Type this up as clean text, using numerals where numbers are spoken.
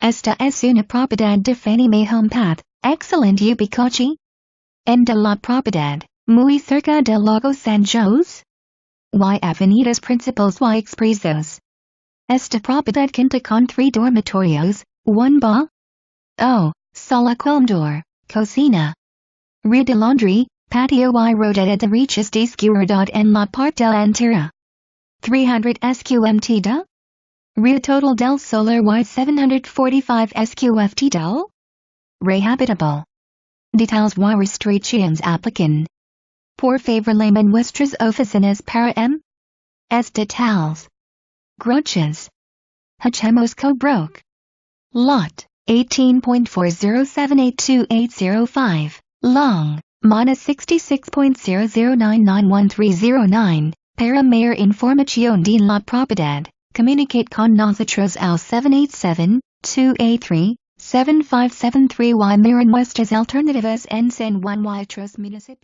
Esta es una propiedad de Fannie Mae Home Path, excelente ubicación en de la propiedad, muy cerca del lago San José. Y avenidas principales y expresos. Esta propiedad cuenta con 3 dormitorios, 1 baño, sala comedor, cocina, área de laundry, patio y rodeada de rejas de seguridad en la parte delantera. 300 sqmt de área total del solar y 745 sqft del habitable. Details y restricciones aplican. Por favor llamen nuestras oficinas para detalles. Gracias. Hacemos Co-Broke. Lot 18.407820805, long, -66.00991309. Para mayor información de la propiedad, comunicate con nosotros al 787-283-7573 y miren nuestras alternativas en San Juan y otros municipios.